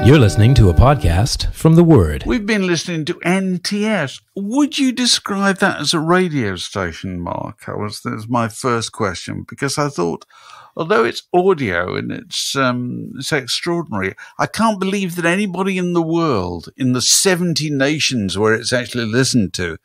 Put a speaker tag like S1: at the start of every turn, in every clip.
S1: You're listening to a podcast from The Word.
S2: We've been listening to NTS. Would you describe that as a radio station, Mark? That was my first question, because I thought, although it's audio and it's extraordinary, I can't believe that anybody in the world, in the 70 nations where it's actually listened to,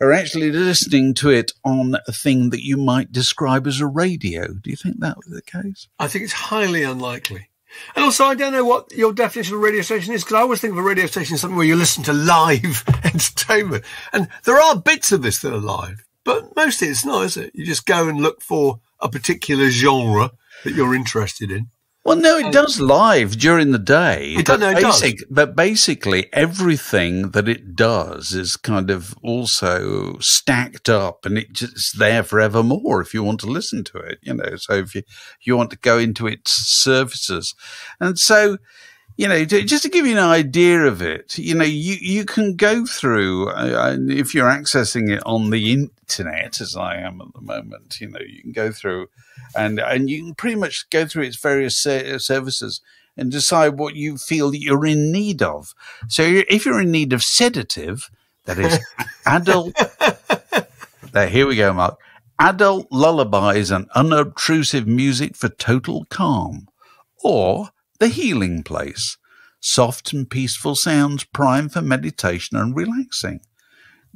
S2: are actually listening to it on a thing that you might describe as a radio. Do you think that was the case?
S3: I think it's highly unlikely. And also, I don't know what your definition of a radio station is, because I always think of a radio station as something where you listen to live entertainment. And there are bits of this that are live, but mostly it's not, is it? You just go and look for a particular genre that you're interested in.
S2: Well, no, it does live during the day.
S3: It does.
S2: But basically, everything that it does is kind of also stacked up, and it's there forevermore if you want to listen to it, you know. So if you want to go into its services. And so, you know, just to give you an idea of it, you know, you can go through, if you're accessing it on the internet, as I am at the moment, you know, you can go through and you can pretty much go through its various services and decide what you feel that you're in need of. So if you're in need of sedative, that is adult, here we go, Mark, adult lullabies and unobtrusive music for total calm, or the healing place, soft and peaceful sounds prime for meditation and relaxing.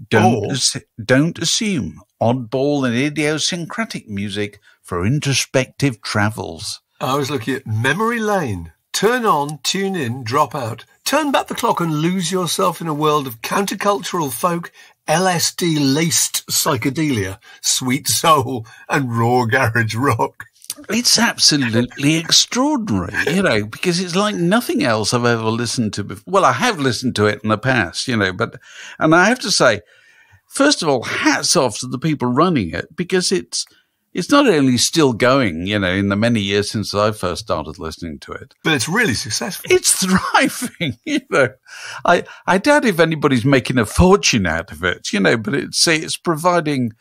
S2: Don't assume oddball and idiosyncratic music for introspective travels.
S3: I was looking at Memory Lane. Turn on, tune in, drop out. Turn back the clock and lose yourself in a world of countercultural folk, LSD-laced psychedelia, sweet soul, and raw garage rock.
S2: It's absolutely extraordinary, you know, because it's like nothing else I've ever listened to before. Well, I have listened to it in the past, you know, and I have to say, first of all, hats off to the people running it, because it's not only still going, you know, in the many years since I first started listening to it,
S3: but it's really successful.
S2: It's thriving, you know. I doubt if anybody's making a fortune out of it, you know, but it's providing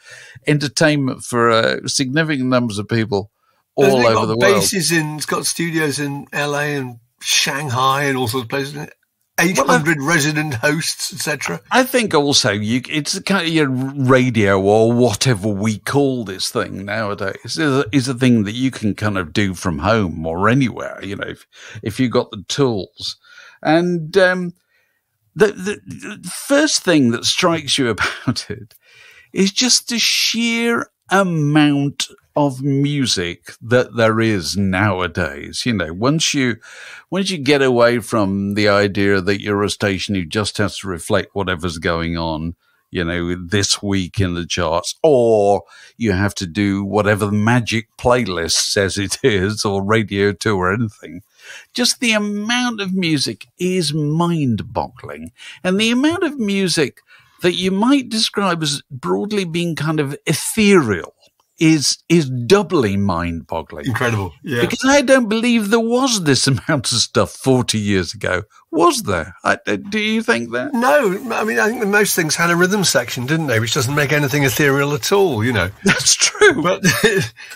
S2: entertainment for significant numbers of people all over the world.
S3: It's got studios in LA and Shanghai and all sorts of places. 800 resident hosts, etc.
S2: I think also it's kind of your radio, or whatever we call this thing nowadays, is a thing that you can kind of do from home or anywhere, you know, if you've got the tools. And the first thing that strikes you about it is just the sheer amount of music that there is nowadays. You know, once you get away from the idea that you're a station who just has to reflect whatever's going on, you know, this week in the charts, or you have to do whatever the magic playlist says it is, or Radio 2 or anything, just the amount of music is mind-boggling. And the amount of music that you might describe as broadly being kind of ethereal is doubly mind-boggling.
S3: Incredible, yeah.
S2: Because I don't believe there was this amount of stuff 40 years ago. Was there? Do you think that?
S3: No, I mean, I think that most things had a rhythm section, didn't they? Which doesn't make anything ethereal at all, you know.
S2: That's true.
S3: But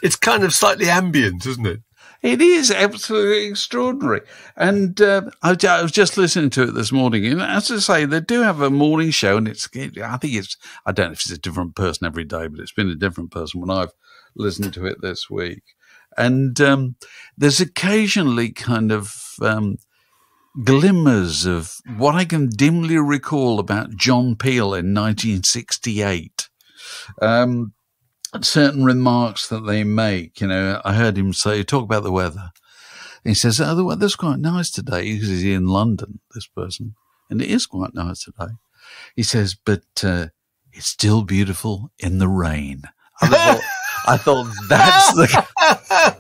S3: it's kind of slightly ambient, isn't it?
S2: It is absolutely extraordinary. And I was just listening to it this morning. And as I say, they do have a morning show, and I don't know if it's a different person every day, but it's been a different person when I've listened to it this week. And there's occasionally kind of glimmers of what I can dimly recall about John Peel in 1968. Certain remarks that they make, you know, I heard him talk about the weather. And he says, the weather's quite nice today, because he's in London, this person. And it is quite nice today. He says, but it's still beautiful in the rain. I thought that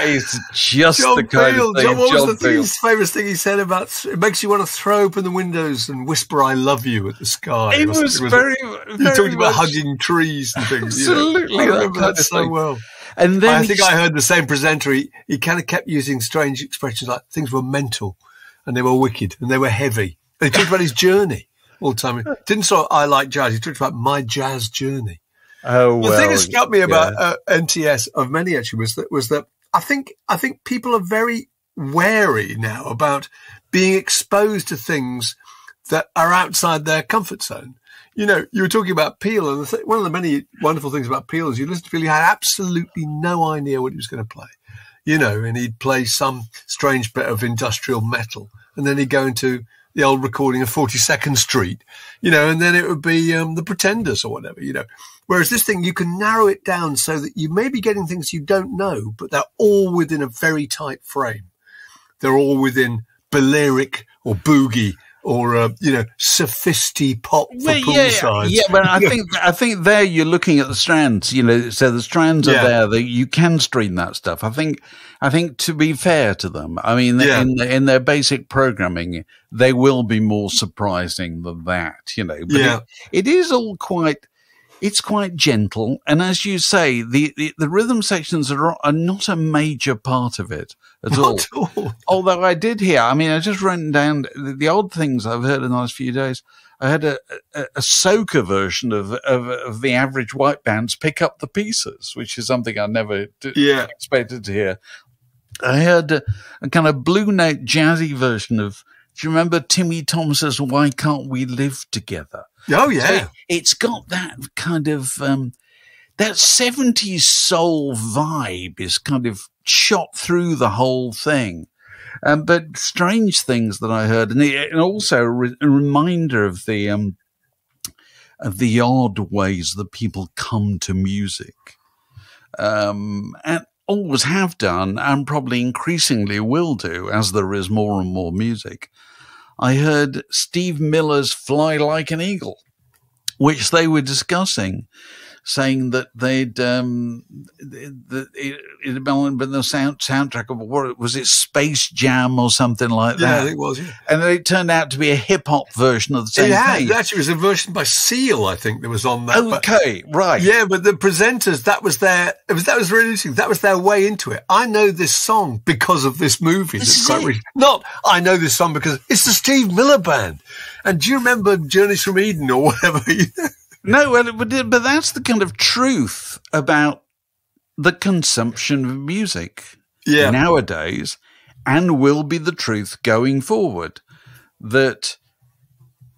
S2: is just
S3: John
S2: the kind
S3: Peel.
S2: of thing
S3: What
S2: John
S3: was
S2: Peel.
S3: his favourite thing he said about it makes you want to throw open the windows and whisper "I love you" at the sky?
S2: It was very
S3: he talked about hugging trees and things.
S2: Absolutely,
S3: you know? I remember that so well.
S2: And then
S3: I think I heard the same presenter. He kind of kept using strange expressions like things were mental, and they were wicked, and they were heavy. And he talked about his journey all the time. He didn't say I like jazz. He talked about my jazz journey.
S2: Oh, well.
S3: The thing that struck me about NTS of many actually was that I think people are very wary now about being exposed to things that are outside their comfort zone. You know, you were talking about Peel, and one of the many wonderful things about Peel is you listen to Peel, you had absolutely no idea what he was going to play. You know, and he'd play some strange bit of industrial metal, and then he'd go into the old recording of 42nd Street, you know, and then it would be the Pretenders or whatever, you know. Whereas this thing, you can narrow it down so that you may be getting things you don't know, but they're all within a very tight frame. They're all within Balearic or Boogie or, you know, sophisti pop for poolsides.
S2: Yeah, but I think there you're looking at the strands, you know, so the strands are there that you can stream that stuff. I think to be fair to them, I mean, in their basic programming, they will be more surprising than that, you know, but it is all it's quite gentle. And as you say, the rhythm sections are not a major part of it at all. Although I did hear, I mean, I just wrote down the odd things I've heard in the last few days. I had a soca version of the Average White Band's Pick Up the Pieces, which is something I never expected to hear. I heard a kind of blue note jazzy version of, do you remember Timmy Thomas's Why Can't We Live Together?
S3: Oh, yeah.
S2: So it's got that kind of, that 70s soul vibe is kind of shot through the whole thing. But strange things that I heard, and also a reminder of the odd ways that people come to music. And always have done, and probably increasingly will do, as there is more and more music. I heard Steve Miller's Fly Like an Eagle, which they were discussing, saying that it had been the soundtrack of, what was it, Space Jam or something like that?
S3: Yeah, it was, yeah.
S2: And then it turned out to be a hip-hop version of the same thing.
S3: Actually, it was a version by Seal, I think, that was on that.
S2: Okay, right.
S3: Yeah, but the presenters, that was really interesting. That was their way into it. I know this song because of this movie. Not, I know this song because it's the Steve Miller Band. And do you remember Journeys from Eden or whatever?
S2: No, but that's the kind of truth about the consumption of music nowadays, and will be the truth going forward, that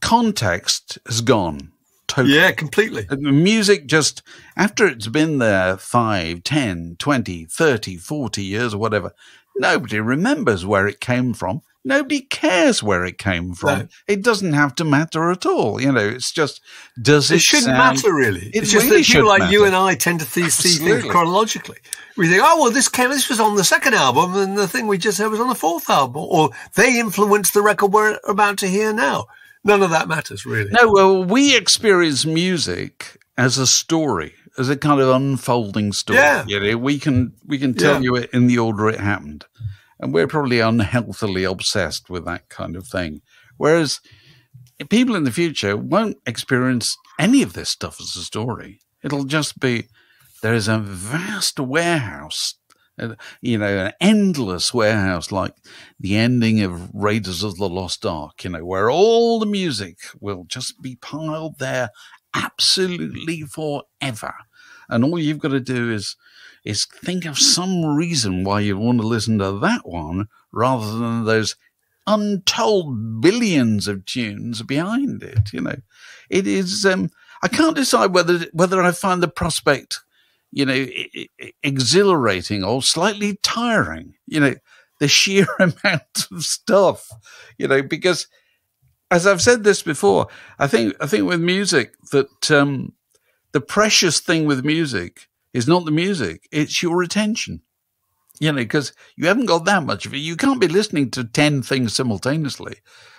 S2: context has gone totally.
S3: Yeah, completely.
S2: Music just, after it's been there 5, 10, 20, 30, 40 years or whatever, nobody remembers where it came from. Nobody cares where it came from. No. It doesn't have to matter at all. You know, it's just, it
S3: shouldn't matter, really. It's just that people like you and I tend to see things chronologically. We think, oh, well, this was on the second album, and the thing we just heard was on the fourth album, or they influenced the record we're about to hear now. None of that matters, really.
S2: No, well, we experience music as a story, as a kind of unfolding story.
S3: Yeah.
S2: You know, we can tell you it in the order it happened. And we're probably unhealthily obsessed with that kind of thing. Whereas people in the future won't experience any of this stuff as a story. It'll just be, there is a vast warehouse, you know, an endless warehouse, like the ending of Raiders of the Lost Ark, you know, where all the music will just be piled there absolutely forever. And all you've got to do is think of some reason why you want to listen to that one rather than those untold billions of tunes behind it. You know, it is, I can't decide whether I find the prospect, you know, exhilarating or slightly tiring, you know, the sheer amount of stuff, you know, because as I've said this before, I think with music that, the precious thing with music is not the music, it's your attention. You know, because you haven't got that much of it. You can't be listening to 10 things simultaneously.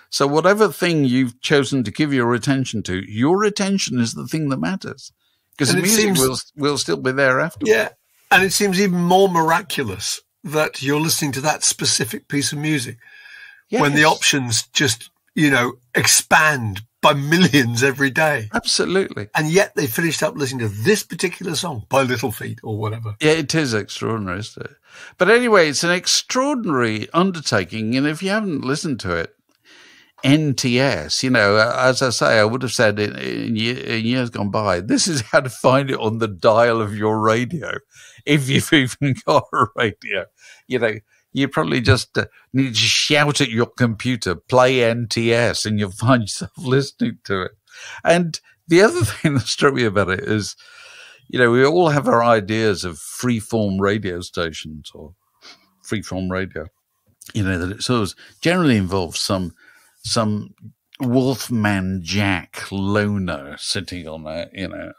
S2: So whatever thing you've chosen to give your attention to, your attention is the thing that matters. Because the music will still be there afterwards.
S3: Yeah, and it seems even more miraculous that you're listening to that specific piece of music when the options just, you know, expand by millions every day.
S2: Absolutely.
S3: And yet they finished up listening to this particular song by Little Feat or whatever.
S2: Yeah, it is extraordinary, isn't it? But anyway, it's an extraordinary undertaking. And if you haven't listened to it, NTS, you know, as I say, I would have said in years gone by, this is how to find it on the dial of your radio. If you've even got a radio, you know, You probably just need to shout at your computer, play NTS, and you'll find yourself listening to it. And the other thing that struck me about it is, we all have our ideas of freeform radio stations or freeform radio, that it sort of generally involves some Wolfman Jack loner sitting on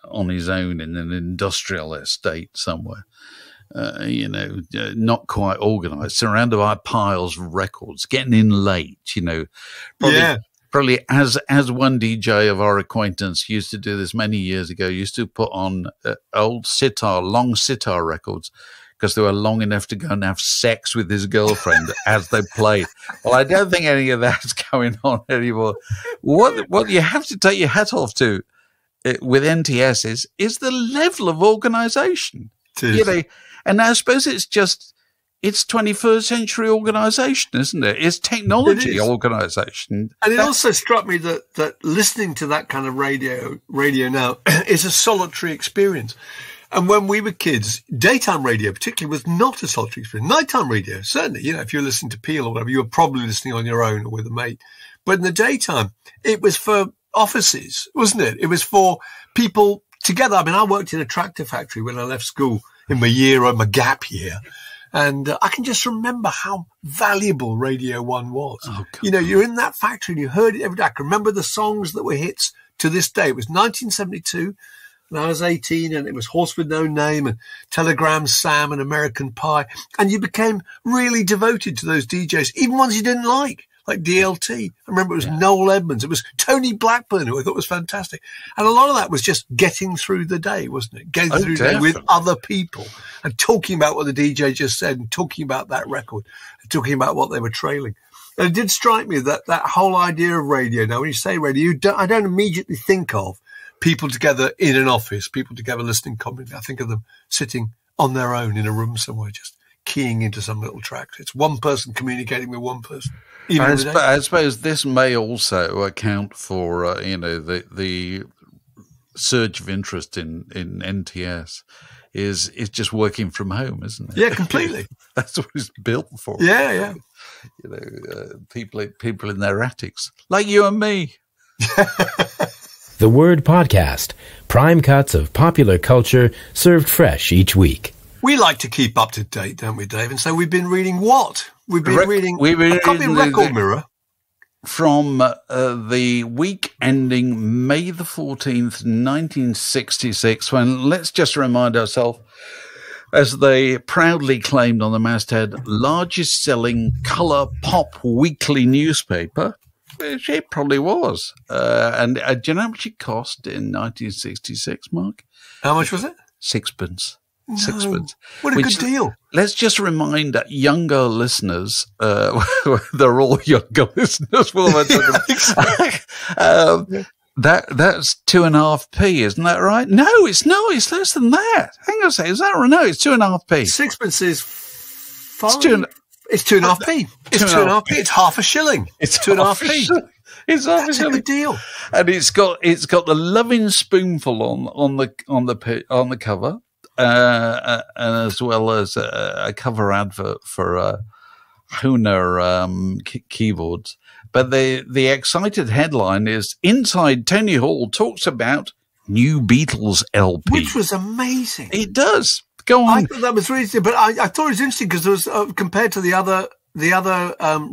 S2: on his own in an industrial estate somewhere, not quite organized, surrounded by piles of records, getting in late, probably as one DJ of our acquaintance used to do this many years ago, used to put on old long sitar records, because they were long enough to go and have sex with his girlfriend as they played. Well, I don't think any of that's going on anymore. What you have to take your hat off to with NTS is the level of organization. And I suppose it's 21st century organization, isn't it? It's technology organization.
S3: And it also struck me that listening to that kind of radio now is a solitary experience. And when we were kids, daytime radio particularly was not a solitary experience. Nighttime radio, certainly, if you're listening to Peel or whatever, you were probably listening on your own or with a mate. But in the daytime, it was for offices, wasn't it? It was for people together. I mean, I worked in a tractor factory when I left school in my gap year. And I can just remember how valuable Radio 1 was. Oh, you're in that factory and you heard it every day. I can remember the songs that were hits to this day. It was 1972. And I was 18, and it was Horse with No Name and Telegram Sam and American Pie. And you became really devoted to those DJs, even ones you didn't like DLT. I remember it was Noel Edmonds. It was Tony Blackburn, who I thought was fantastic. And a lot of that was just getting through the day, wasn't it? Getting through the day with other people and talking about what the DJ just said and talking about that record and talking about what they were trailing. And it did strike me that whole idea of radio. Now, when you say radio, I don't immediately think of people together in an office, people together listening comedy. I think of them sitting on their own in a room somewhere, just keying into some little track. It's one person communicating with one person.
S2: I suppose this may also account for, the surge of interest in NTS is just working from home, isn't it?
S3: Yeah, completely.
S2: That's what it's built for.
S3: Yeah.
S2: People in their attics, like you and me.
S1: The Word Podcast, prime cuts of popular culture served fresh each week.
S3: We like to keep up to date, don't we, Dave? And so we've been reading what? We've been reading a copy of Record Mirror.
S2: From the week ending May the 14th, 1966, when, let's just remind ourselves, as they proudly claimed on the masthead, largest selling colour pop weekly newspaper. It probably was. And do you know how much it cost in 1966, Mark?
S3: How much was it?
S2: Sixpence.
S3: No.
S2: Sixpence.
S3: What a good deal.
S2: Let's just remind younger listeners, they're all younger listeners. What am I talking about? That's 2.5p, isn't that right? No, it's not. It's less than that. Hang on a second. Is that right? No, it's 2.5p.
S3: Sixpence is 5. It's 2.5p. It's 2.5p. It's half a shilling.
S2: It's 2.5p. It's half a shilling.
S3: That's a good deal.
S2: And it's got the loving spoonful on the cover, and as well as a cover advert for Hohner keyboards. But the excited headline is "Inside Tony Hall talks about new Beatles LP,"
S3: which was amazing.
S2: It does. Go on.
S3: I thought that was really interesting, but I thought it was interesting because there was compared to the other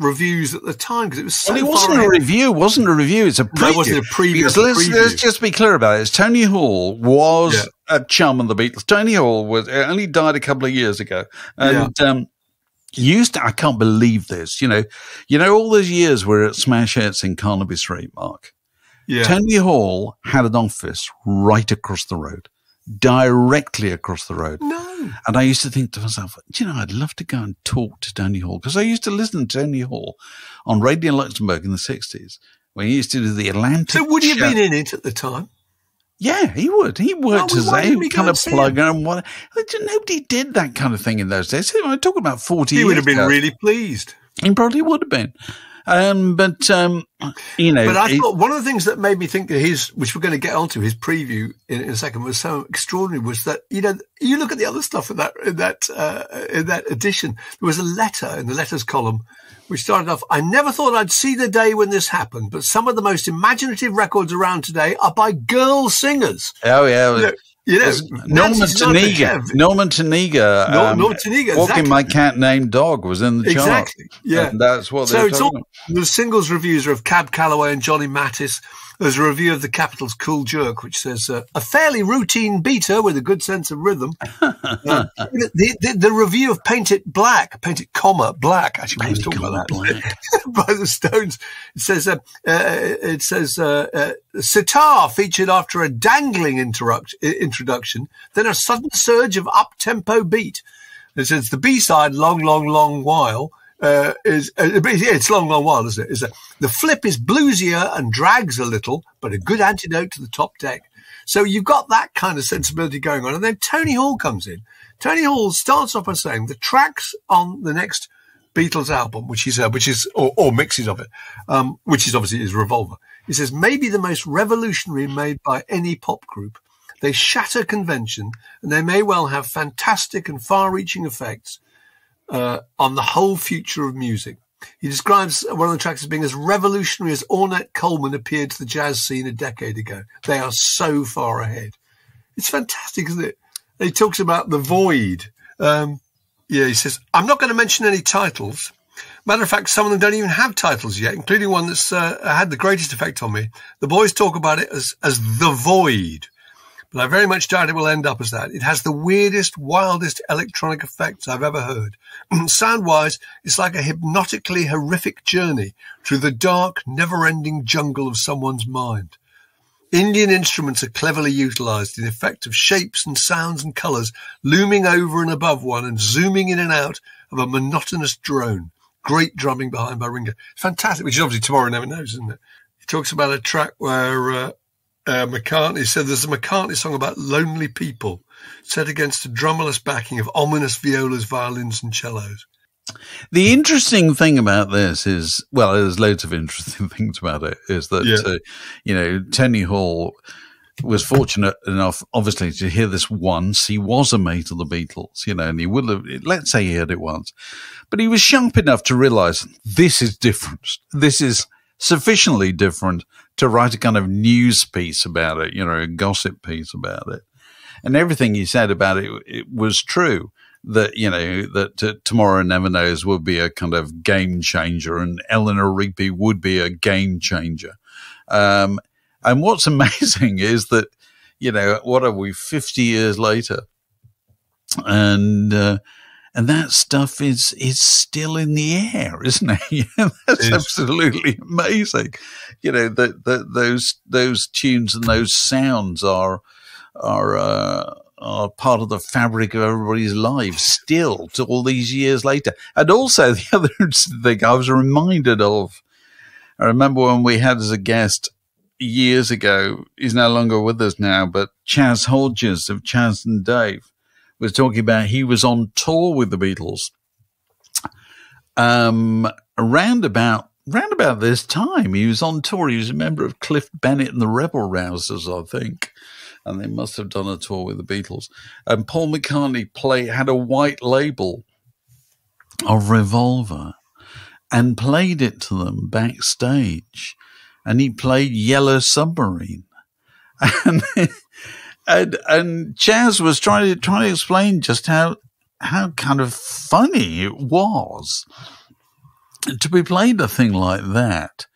S3: reviews at the time, because it was so.
S2: Well, it wasn't a review. It's a preview.
S3: No, wasn't a preview.
S2: Let's just be clear about it. Tony Hall was a chum of the Beatles. Tony Hall only died a couple of years ago, and used to. I can't believe this. You know, all those years we're at Smash Hits in Carnaby Street, Mark. Yeah. Tony Hall had an office right across the road. Directly across the road.
S3: No.
S2: And I used to think to myself, I'd love to go and talk to Tony Hall, because I used to listen to Tony Hall on Radio Luxembourg in the 60s when he used to do the Atlantic.
S3: So would he have been in it at the time?
S2: Yeah, he would. He worked as a kind of plugger and what. Nobody did that kind of thing in those days. I talk about 40 years ago.
S3: He would have been really pleased.
S2: He probably would have been. But
S3: I thought one of the things that made me think that which we're going to get onto, his preview in a second, was so extraordinary, was that, you look at the other stuff in that edition, there was a letter in the letters column, which started off, I never thought I'd see the day when this happened, but some of the most imaginative records around today are by girl singers.
S2: Oh, yeah. Norman Tanega,
S3: Norman Tanega,
S2: Walking My Cat Named Dog was in the chart.
S3: Exactly, yeah.
S2: And that's what they're talking about.
S3: The singles reviews are of Cab Calloway and Johnny Mattis. There's a review of the Capitals' Cool Jerk, which says, a fairly routine beater with a good sense of rhythm. The review of Paint It Black, actually, we was talking about that, by the Stones. It says, sitar featured after a dangling introduction, then a sudden surge of up-tempo beat. It says, the B-side, Long, Long, Long While, it's Long, Long While, isn't it? Is that the flip is bluesier and drags a little, but a good antidote to the top deck. So you've got that kind of sensibility going on. And then Tony Hall comes in. Tony Hall starts off by saying the tracks on the next Beatles album, which is mixes of it, which is obviously his Revolver. He says, maybe the most revolutionary made by any pop group. They shatter convention, and they may well have fantastic and far-reaching effects on the whole future of music. He describes one of the tracks as being as revolutionary as Ornette Coleman appeared to the jazz scene a decade ago. They are so far ahead. It's fantastic, isn't it? He talks about the void. He says, I'm not going to mention any titles. Matter of fact, some of them don't even have titles yet, including one that's had the greatest effect on me. The boys talk about it as the void. But I very much doubt it will end up as that. It has the weirdest, wildest electronic effects I've ever heard. Sound-wise, it's like a hypnotically horrific journey through the dark, never-ending jungle of someone's mind. Indian instruments are cleverly utilised, the effect of shapes and sounds and colours looming over and above one and zooming in and out of a monotonous drone. Great drumming behind by Ringo. It's fantastic, which is obviously Tomorrow Never Knows, isn't it? He talks about a track where McCartney said there's a McCartney song about lonely people set against a drummerless backing of ominous violas, violins and cellos.
S2: The interesting thing about this is, well, there's loads of interesting things about it, is that, Tony Hall was fortunate enough, obviously, to hear this once. He was a mate of the Beatles, and he would have, let's say he heard it once, but he was sharp enough to realize this is different. This is sufficiently different to write a kind of news piece about it, a gossip piece about it. And everything he said about it was true, that, that Tomorrow Never Knows would be a kind of game changer and Eleanor Rigby would be a game changer. And what's amazing is that, what are we, 50 years later? And that stuff is still in the air, isn't it? That's absolutely amazing. That those tunes and those sounds are part of the fabric of everybody's lives still to all these years later. And also the other thing I was reminded of, I remember when we had as a guest years ago, he's no longer with us now, but Chaz Hodges of Chaz and Dave was talking about he was on tour with the Beatles around about this time. He was on tour. He was a member of Cliff Bennett and the Rebel Rousers, I think, and they must have done a tour with the Beatles. And Paul McCartney had a white label of Revolver and played it to them backstage, and he played Yellow Submarine. And Chaz was trying to explain just how kind of funny it was to be played a thing like that,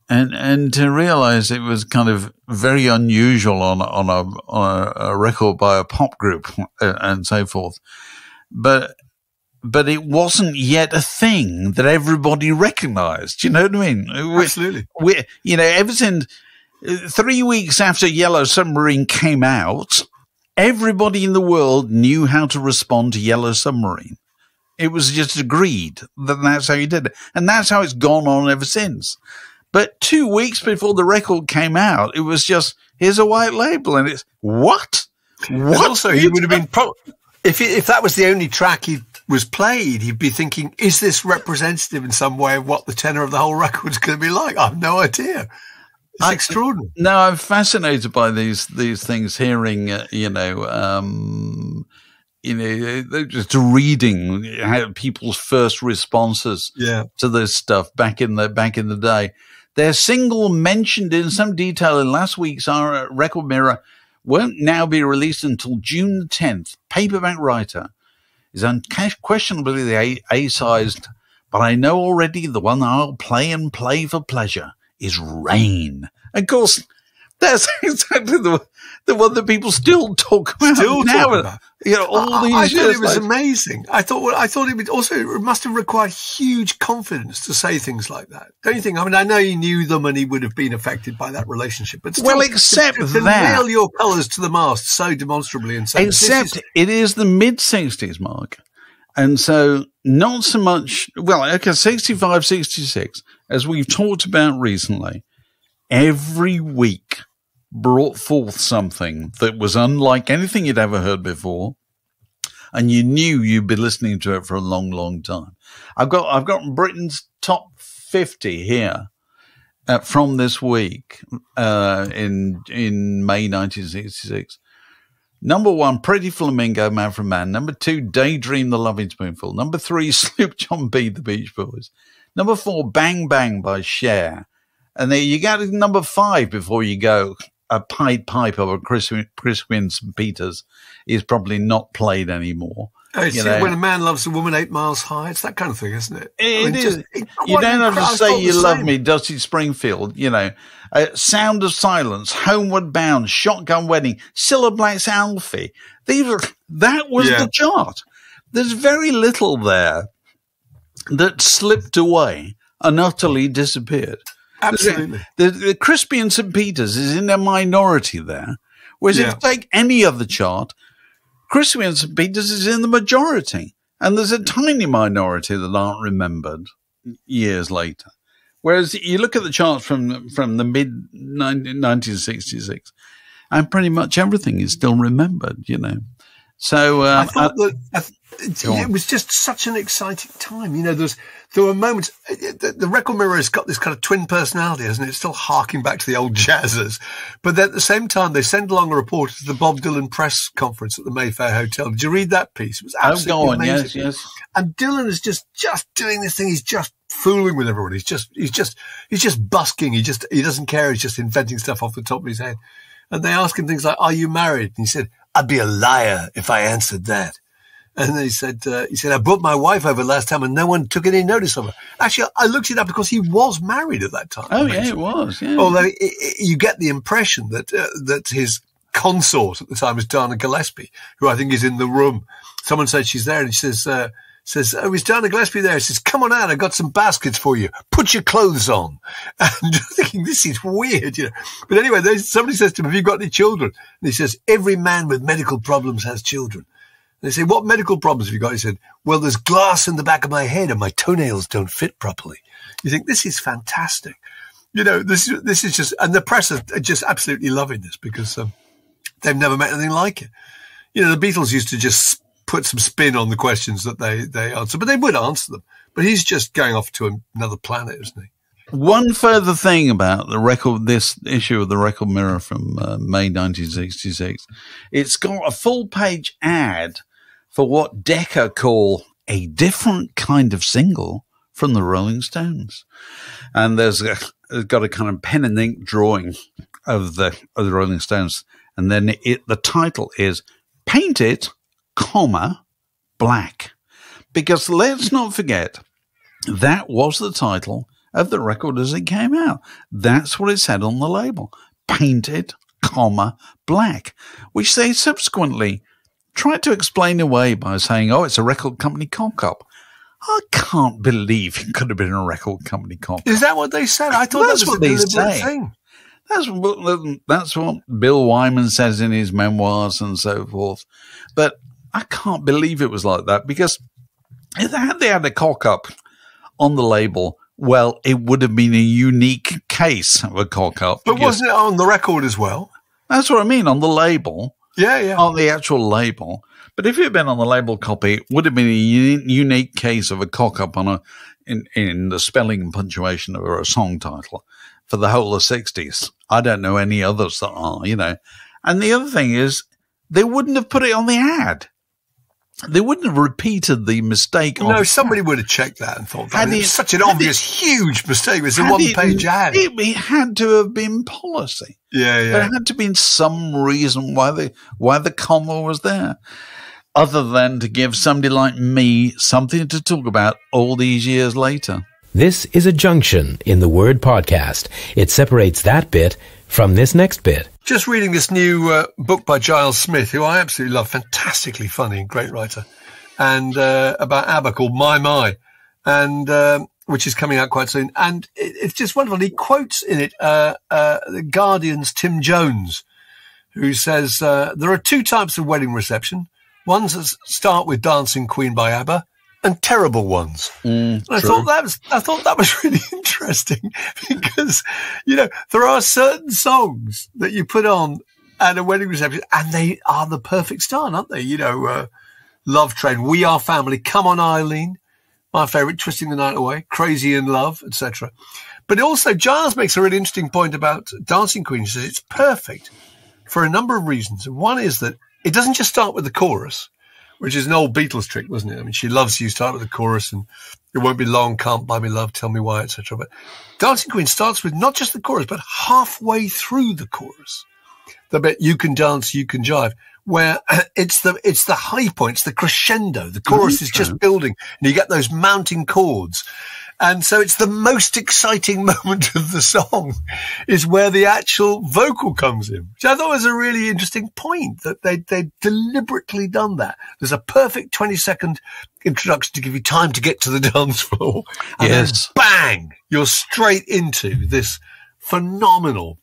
S2: and to realize it was kind of very unusual on a record by a pop group and so forth, but it wasn't yet a thing that everybody recognized. You know what I mean?
S3: Absolutely.
S2: Ever since 3 weeks after Yellow Submarine came out, everybody in the world knew how to respond to Yellow Submarine. It was just agreed that that's how you did it. And that's how it's gone on ever since. But 2 weeks before the record came out, it was just, here's a white label. And it's, what?
S3: And also, he would have been, if that was the only track was played, he'd be thinking, is this representative in some way of what the tenor of the whole record's going to be like? I have no idea. It's extraordinary.
S2: No, I'm fascinated by these things, hearing, just reading how people's first responses to this stuff back in the day. Their single mentioned in some detail in last week's Record Mirror won't now be released until June the 10th. Paperback Writer is unquestionably the A-sized, but I know already the one I'll play and play for pleasure is Rain. Of course, that's exactly the one that people still talk about now. All these
S3: I
S2: years.
S3: thought it was amazing. I thought it would also, it must have required huge confidence to say things like that. Don't you think? I mean, I know he knew them and he would have been affected by that relationship, but still,
S2: except
S3: to
S2: that,
S3: nail your colours to the mast so demonstrably and so.
S2: Except it is the mid-60s, Mark. And so not so much, 65, 66, as we've talked about recently, every week brought forth something that was unlike anything you'd ever heard before, and you knew you'd be listening to it for a long, long time. I've got Britain's top 50 here from this week in May 1966. Number 1, Pretty Flamingo, Man from Man. Number 2, Daydream, The Loving Spoonful. Number 3, Sloop John B, The Beach Boys. Number 4, Bang Bang by Cher. And then you got to number 5 before you go. A Pied Piper of Chris Winston Peters is probably not played anymore.
S3: When a man loves a woman 8 miles high, it's that kind of thing, isn't it?
S2: It is. You don't have to say you love me, Dusty Springfield. Sound of Silence, Homeward Bound, Shotgun Wedding, Cilla Black's Alfie. That was the chart. There's very little there that slipped away and utterly disappeared.
S3: Absolutely.
S2: The Crispy and St. Peter's is in a minority there, whereas if you take any other chart, Crispy and St. Peter's is in the majority, and there's a tiny minority that aren't remembered years later. Whereas you look at the charts from the mid-1966, and pretty much everything is still remembered, So
S3: I thought it was just such an exciting time. There were moments. The Record Mirror has got this kind of twin personality, hasn't it? It's still harking back to the old jazzers, but at the same time, they send along a reporter to the Bob Dylan press conference at the Mayfair Hotel. Did you read that piece? It was absolutely amazing. Yes. And Dylan is just doing this thing. He's just fooling with everybody. He's just busking. He doesn't care. He's just inventing stuff off the top of his head. And they ask him things like, "Are you married?" And he said, "I'd be a liar if I answered that." And he said, "I brought my wife over last time and no one took any notice of her." Actually, I looked it up because he was married at that time.
S2: Oh, yeah, it was. Yeah.
S3: Although you get the impression that his consort at the time was Dana Gillespie, who I think is in the room. Someone said she's there, and she says, "Oh, is Dana Gillespie there?" He says, "Come on out, I've got some baskets for you. Put your clothes on." And I'm thinking, this is weird, But anyway, somebody says to him, "Have you got any children?" And he says, "Every man with medical problems has children." They say, "What medical problems have you got?" He said, "Well, there's glass in the back of my head and my toenails don't fit properly." You think, this is fantastic. This is just, and the press are just absolutely loving this because they've never met anything like it. The Beatles used to just put some spin on the questions that they answer, but they would answer them. But he's just going off to another planet, isn't he?
S2: One further thing about this issue of the Record Mirror from May 1966, it's got a full-page ad for what Decca call a different kind of single from the Rolling Stones. And there's got a kind of pen and ink drawing of the Rolling Stones. And then the title is Paint It, Black. Because let's not forget, that was the title of the record as it came out. That's what it said on the label. Paint It, Black. Which they subsequently tried to explain away by saying, "Oh, it's a record company cock-up." I can't believe it could have been a record company cock-up.
S3: Is that what they said? I thought that's what they say.
S2: That's what Bill Wyman says in his memoirs and so forth. But I can't believe it was like that, because if they had a cock-up on the label, well, it would have been a unique case of a cock-up.
S3: But wasn't it on the record as well?
S2: That's what I mean, on the label. on the actual label. But if it had been on the label copy, it would have been a unique case of a cock-up on in the spelling and punctuation of a song title for the whole of the 60s. I don't know any others that are, you know. And the other thing is, they wouldn't have put it on the ad. They wouldn't have repeated the mistake.
S3: No, somebody would have checked that and thought that was such an obvious, huge mistake. It was a one-page ad.
S2: It had to have been policy.
S3: Yeah.
S2: There had to be some reason why the comma was there, other than to give somebody like me something to talk about all these years later.
S1: This is a junction in the Word podcast. It separates that bit from this next bit.
S3: Just reading this new book by Giles Smith, who I absolutely love, fantastically funny and great writer, and about Abba called My, and which is coming out quite soon. And it's just wonderful. He quotes in it the Guardian's Tim Jones, who says, there are two types of wedding reception. Ones that start with Dancing Queen by Abba, and terrible ones. I thought that was really interesting because, you know, there are certain songs that you put on at a wedding reception and they are the perfect start, aren't they? You know, Love Train, We Are Family, Come On Eileen, my favourite, Twisting the Night Away, Crazy in Love, etc. But also Giles makes a really interesting point about Dancing Queen. He says it's perfect for a number of reasons. One is that it doesn't just start with the chorus, which is an old Beatles trick, wasn't it? I mean, she loves you, start with the chorus, and it won't be long, can't buy me love, tell me why, etc. But Dancing Queen starts with not just the chorus, but halfway through the chorus, the bit you can dance, you can jive, where it's the high point, it's the crescendo. The chorus is just building, and you get those mounting chords. And so it's the most exciting moment of the song is where the actual vocal comes in, which I thought was a really interesting point, that they deliberately done that. There's a perfect 20-second introduction to give you time to get to the dance floor. And then bang, you're straight into this phenomenal,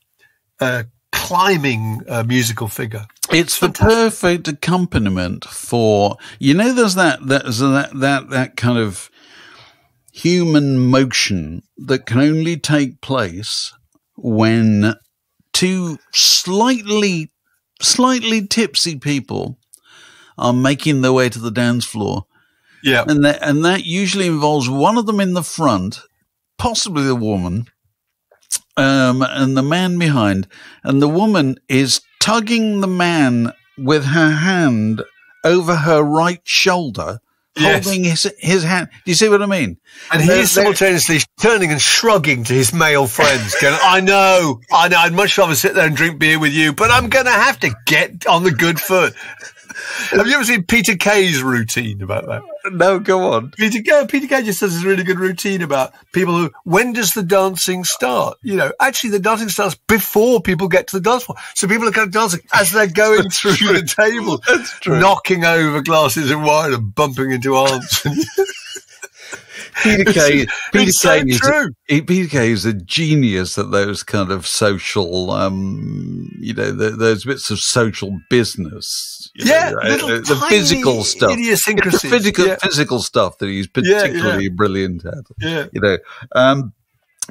S3: climbing musical figure.
S2: It's the perfect accompaniment for, you know, there's that kind of human motion that can only take place when two slightly tipsy people are making their way to the dance floor.
S3: Yeah.
S2: And that usually involves one of them in the front, possibly the woman, and the man behind. And the woman is tugging the man with her hand over her right shoulder, holding his hand. Do you see what I mean?
S3: And he's simultaneously turning and shrugging to his male friends, going, I know, I'd much rather sit there and drink beer with you, but I'm going to have to get on the good foot. Have you ever seen Peter Kay's routine about that?
S2: No, go on.
S3: Peter Kay just does this really good routine about people who, when does the dancing start? You know, actually the dancing starts before people get to the dance floor. So people are kind of dancing as they're going through the table, knocking over glasses of wine and bumping into aunts.
S2: Peter Kay is a genius at those kind of social, those bits of social business. The physical stuff. The physical stuff that he's particularly brilliant at.
S3: Yeah.
S2: You know,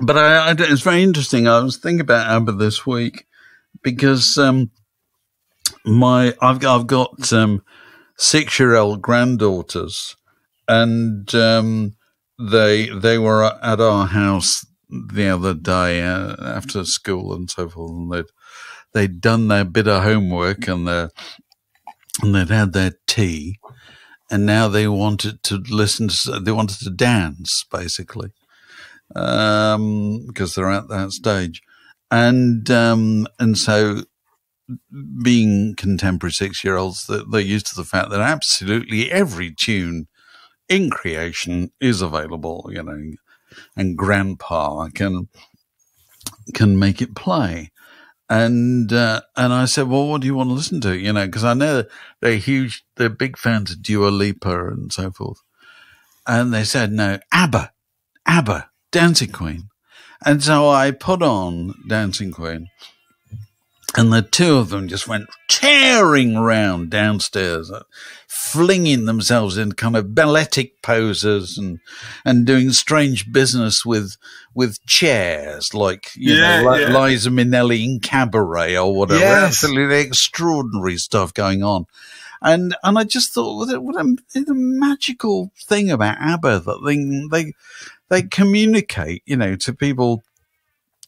S2: but it's very interesting. I was thinking about Abba this week because I've got 6-year-old granddaughters, and they were at our house the other day after school and so forth, and they'd done their bit of homework and they'd had their tea, and now they wanted to dance basically, because they're at that stage, and so being contemporary 6-year-olds, they're used to the fact that absolutely every tune in creation is available, you know, and grandpa can make it play. And I said, well, what do you want to listen to? You know, because I know they're big fans of Dua Lipa and so forth. And they said, no, Abba, Dancing Queen. And so I put on Dancing Queen, And the two of them just went tearing around downstairs, flinging themselves in kind of balletic poses and doing strange business with chairs, like, Liza Minnelli in Cabaret or whatever.
S3: Yes.
S2: Absolutely extraordinary stuff going on. And I just thought, what a magical thing about ABBA, that they communicate, to people,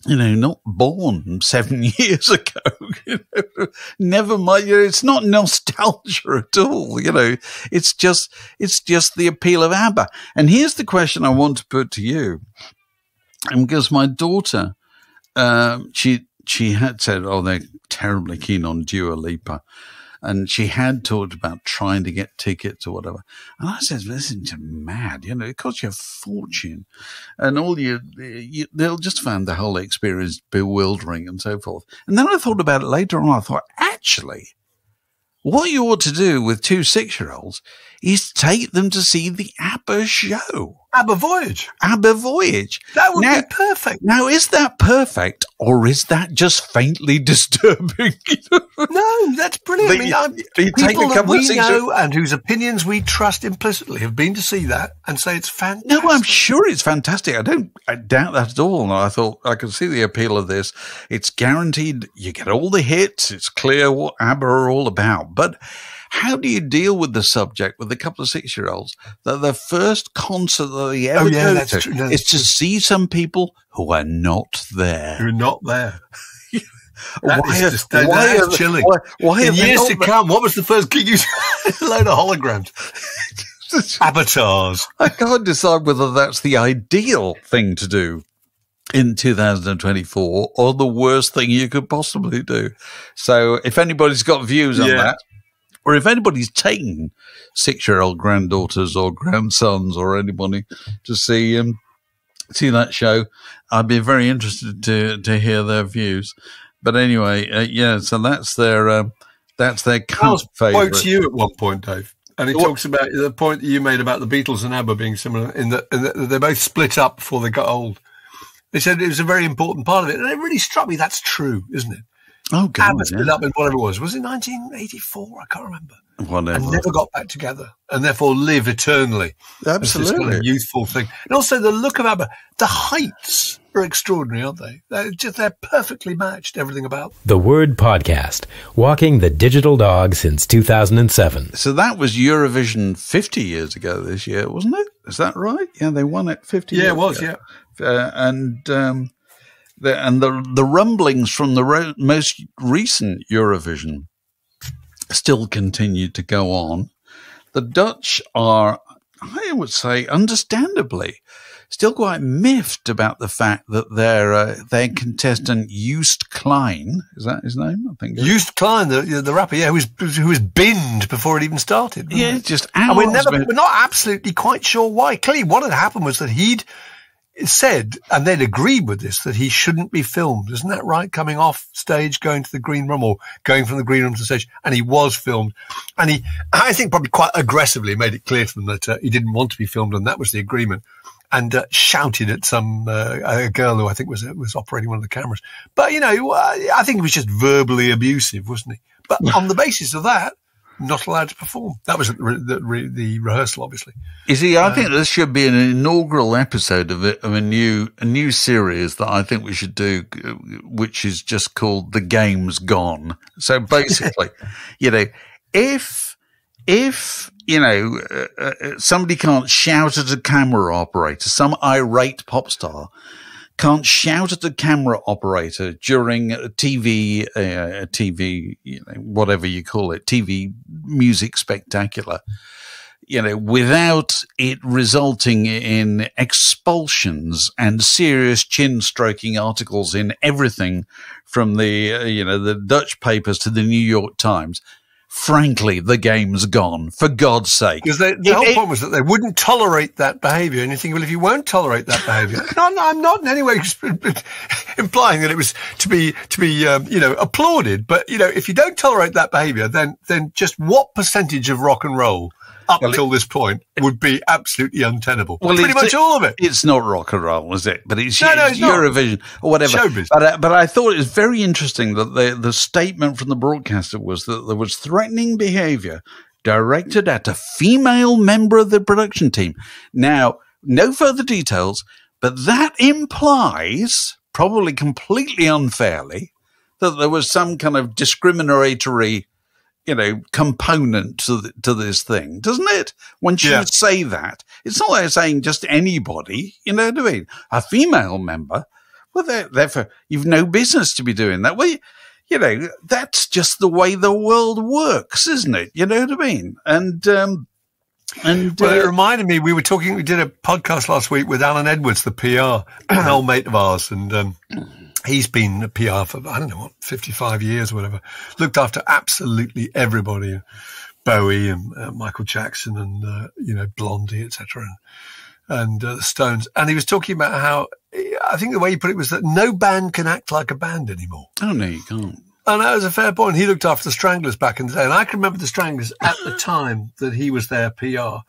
S2: not born 7 years ago, never mind, it's not nostalgia at all, it's just the appeal of ABBA. And here's the question I want to put to you, and because my daughter, she had said, they're terribly keen on Dua Lipa. And she had talked about trying to get tickets or whatever. And I said, listen, you're mad, it costs you a fortune. And they'll just find the whole experience bewildering and so forth. And then I thought about it later on. I thought, actually, what you ought to do with 2 6-year-olds is take them to see the ABBA show.
S3: ABBA Voyage.
S2: ABBA Voyage.
S3: That would be perfect.
S2: Now, is that perfect, or is that just faintly disturbing?
S3: No, that's brilliant. People that we know and whose opinions we trust implicitly have been to see that and say it's fantastic.
S2: No, I'm sure it's fantastic. I doubt that at all. And I thought I could see the appeal of this. It's guaranteed you get all the hits. It's clear what ABBA are all about. But how do you deal with the subject with a couple of 6-year-olds that the first concert that they ever go to is to see some people who are not there?
S3: Who are not there. That's chilling. Why in years to come, what was the first gig you saw? A load of holograms. Avatars.
S2: I can't decide whether that's the ideal thing to do in 2024 or the worst thing you could possibly do. So if anybody's got views on that, or if anybody's taken 6-year-old granddaughters or grandsons or anybody to see that show, I'd be very interested to hear their views. But anyway, so that's their cult favorite.
S3: I quote you at one point, Dave, and he talks about the point that you made about the Beatles and ABBA being similar in that they both split up before they got old. They said it was a very important part of it, and it really struck me. That's true, isn't it?
S2: Oh, God.
S3: ABBA split up in whatever it was. Was it 1984? I can't remember.
S2: Whatever.
S3: And never got back together, and therefore live eternally.
S2: Absolutely.
S3: This kind of youthful thing. And also the look of ABBA. The heights are extraordinary, aren't they? They're perfectly matched, everything about them.
S1: The Word Podcast, walking the digital dog since 2007.
S2: So that was Eurovision 50 years ago this year, wasn't it? Is that right? Yeah, they won it 50 years ago.
S3: Yeah, it was, yeah.
S2: The rumblings from the most recent Eurovision still continue to go on. The Dutch are, I would say, understandably, still quite miffed about the fact that their contestant Joost Klein, is that his name? I think
S3: Joost Klein, the rapper, who was binned before it even started.
S2: Yeah, just hours.
S3: And we're not absolutely quite sure why. Clearly, what had happened was that he'd said, and they'd agreed with this, that he shouldn't be filmed. Isn't that right? Coming off stage, going to the green room, or going from the green room to the stage, and he was filmed. And he, I think, probably quite aggressively made it clear to them that he didn't want to be filmed, and that was the agreement. And shouted at some a girl who I think was operating one of the cameras. But I think he was just verbally abusive, wasn't he? But on the basis of that, not allowed to perform. That was the rehearsal, obviously.
S2: You see, I think this should be an inaugural episode of a new series that I think we should do, which is just called "The Game's Gone." So basically, if somebody can't shout at a camera operator, some irate pop star can't shout at a camera operator during a TV, whatever you call it, TV music spectacular, without it resulting in expulsions and serious chin-stroking articles in everything from the Dutch papers to the New York Times. Frankly, the game's gone, for God's sake.
S3: Because the whole point was that they wouldn't tolerate that behaviour. And you think, well, if you won't tolerate that behaviour, I'm not in any way implying that it was to be applauded. But, if you don't tolerate that behaviour, then just what percentage of rock and roll up till this point would be absolutely untenable. Well, pretty much all of it.
S2: It's not rock and roll, is it? But it's
S3: not.
S2: Eurovision or whatever.
S3: Showbiz.
S2: But I thought it was very interesting that the statement from the broadcaster was that there was threatening behaviour directed at a female member of the production team. Now, no further details, but that implies, probably completely unfairly, that there was some kind of discriminatory, component to this thing, doesn't it? Once you say that, it's not like saying just anybody, you know what I mean? A female member, well, therefore, you've no business to be doing that. Well, that's just the way the world works, isn't it? You know what I mean? Well,
S3: it reminded me, we did a podcast last week with Alan Edwards, the PR, an old mate of ours, and he's been a PR for, 55 years or whatever, looked after absolutely everybody, Bowie and Michael Jackson and, Blondie, etc. and the Stones. And he was talking about how, I think the way he put it was that no band can act like a band anymore.
S2: Oh, no, you can't.
S3: And that was a fair point. He looked after the Stranglers back in the day. And I can remember the Stranglers at the time that he was their PR.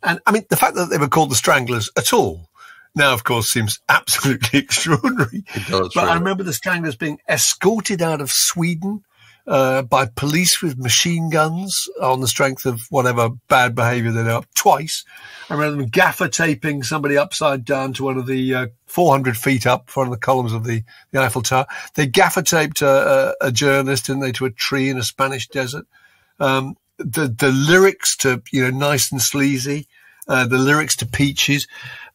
S3: And I mean, the fact that they were called the Stranglers at all now, of course, seems absolutely extraordinary.
S2: It does,
S3: but I remember the Stranglers being escorted out of Sweden by police with machine guns on the strength of whatever bad behaviour they did up twice. I remember them gaffer taping somebody upside down to one of the 400 feet up, one of the columns of the Eiffel Tower. They gaffer taped a journalist, didn't they, to a tree in a Spanish desert. The lyrics to, Nice and Sleazy, the lyrics to Peaches.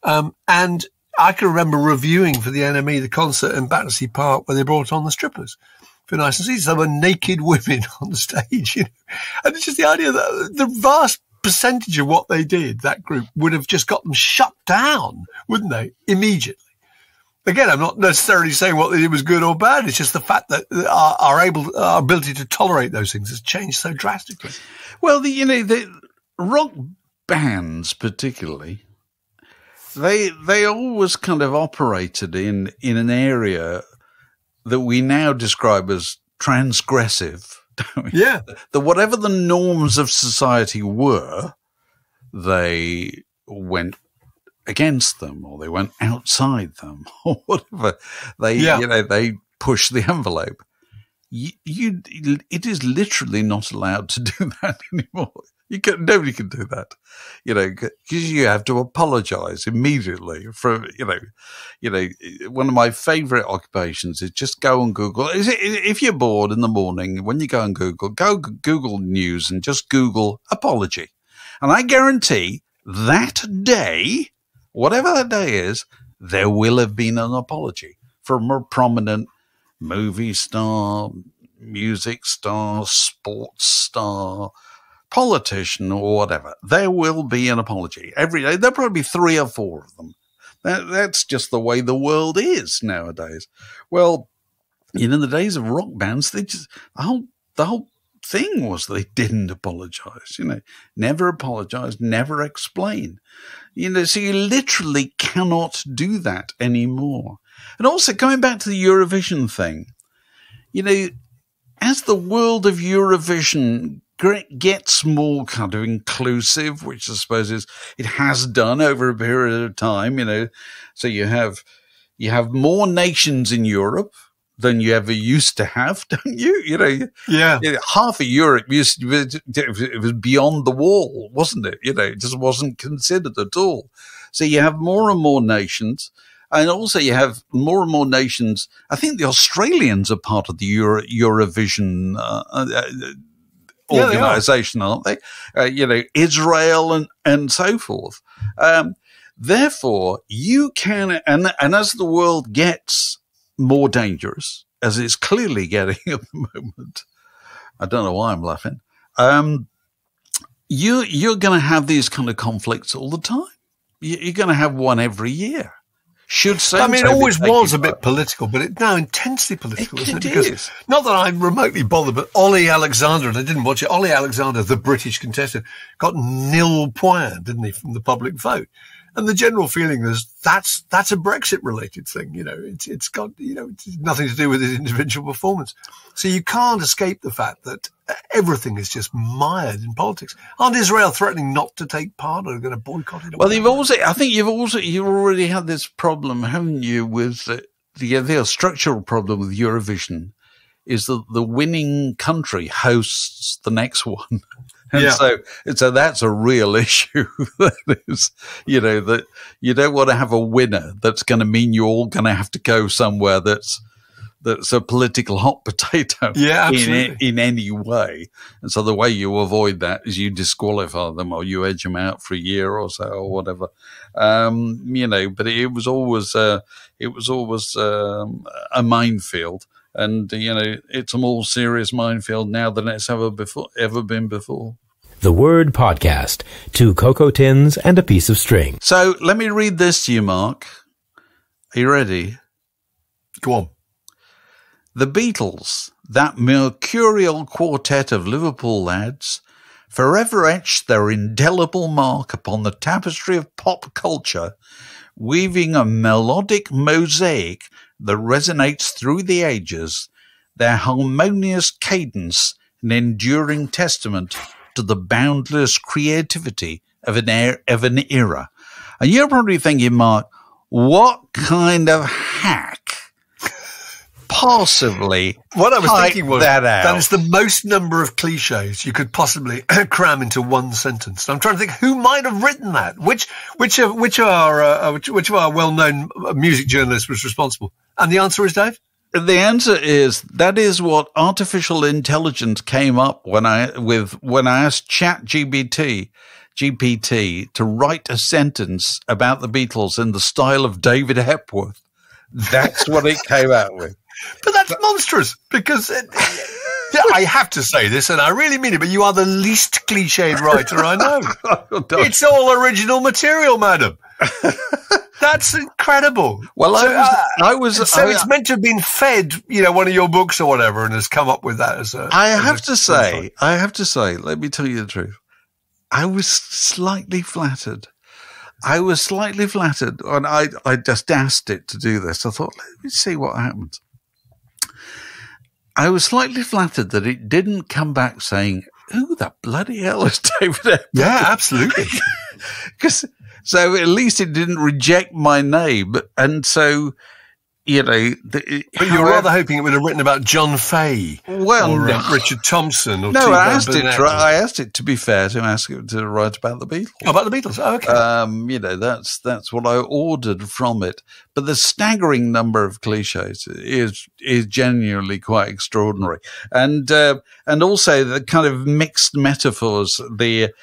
S3: And I can remember reviewing for the NME the concert in Battersea Park where they brought on the strippers for Nice and Sleazy. There were naked women on the stage, And it's just the idea that the vast percentage of what they did, that group, would have just got them shut down, wouldn't they, immediately? Again, I'm not necessarily saying what they did was good or bad. It's just the fact that our ability to tolerate those things has changed so drastically.
S2: Well, the rock bands particularly, they always kind of operated in an area that we now describe as transgressive.
S3: Yeah.
S2: That whatever the norms of society were, they went against them, or they went outside them, or whatever. They pushed the envelope. It is literally not allowed to do that anymore. Nobody can do that, because you have to apologize immediately for, one of my favorite occupations is just go on Google. If you're bored in the morning, when you go on Google, go Google News and just Google apology. And I guarantee that day, whatever that day is, there will have been an apology from a prominent movie star, music star, sports star, politician or whatever. There will be an apology every day. There'll probably be 3 or 4 of them. That's just the way the world is nowadays. Well, in the days of rock bands, they just the whole thing was they didn't apologize. Never apologize, never explain. So you literally cannot do that anymore. And also going back to the Eurovision thing, as the world of Eurovision gets more kind of inclusive, which I suppose it has done over a period of time, so you have more nations in Europe than you ever used to have, don't you? Half of Europe it was beyond the wall, wasn't it? It just wasn't considered at all. So you have more and more nations. And also you have more and more nations. I think the Australians are part of the Eurovision organization, aren't they? Israel and so forth. Therefore, you can, and as the world gets more dangerous, as it's clearly getting at the moment, I don't know why I'm laughing, you're going to have these kind of conflicts all the time. You're going to have one every year.
S3: It always was a bit political, but it's now intensely political, isn't it? Because not that I'm remotely bothered, but Ollie Alexander, and I didn't watch it, Ollie Alexander, the British contestant, got 0 points, didn't he, from the public vote. And the general feeling is that's a Brexit related thing. It's got, it's nothing to do with his individual performance. So you can't escape the fact that everything is just mired in politics. Aren't Israel threatening not to take part or going to boycott it?
S2: Well, I think you've already had this problem, haven't you, with the structural problem with Eurovision is that the winning country hosts the next one. And so that's a real issue. That is, that you don't want to have a winner that's going to mean you're all going to have to go somewhere that's a political hot potato in any way. And so the way you avoid that is you disqualify them or you edge them out for a year or so or whatever. But it was always a minefield. And, it's a more serious minefield now than it's ever been before.
S1: The Word Podcast, 2 cocoa tins and a piece of string.
S2: So let me read this to you, Mark. Are you ready?
S3: Go on.
S2: The Beatles, that mercurial quartet of Liverpool lads, forever etched their indelible mark upon the tapestry of pop culture, weaving a melodic mosaic that resonates through the ages, their harmonious cadence an enduring testament to the boundless creativity of an era. And you're probably thinking, Mark, what kind of hack possibly
S3: what I was thinking was
S2: that
S3: is the most number of cliches you could possibly cram into one sentence. I'm trying to think who might have written that. Which of our well-known music journalists was responsible? And the answer is, Dave?
S2: The answer is that is what artificial intelligence came up when I asked GPT to write a sentence about the Beatles in the style of David Hepworth. That's what it came out with.
S3: But that's monstrous because I have to say this, and I really mean it, but you are the least cliched writer I know. It's all original material, madam. That's incredible.
S2: Well, it's
S3: meant to have been fed, one of your books or whatever, and has come up with that as a.
S2: I have to say, let me tell you the truth. I was slightly flattered. And I just asked it to do this. I thought, let me see what happens. I was slightly flattered that it didn't come back saying, who the bloody hell is David Hepworth?
S3: Yeah, absolutely.
S2: So at least it didn't reject my name. And so, but
S3: you were rather hoping it would have written about John Fay or Richard Thompson or
S2: I asked it, to be fair, to ask it to write about the Beatles.
S3: Oh, about the Beatles. Oh, okay.
S2: That's what I ordered from it. But the staggering number of cliches is genuinely quite extraordinary. And also the kind of mixed metaphors, it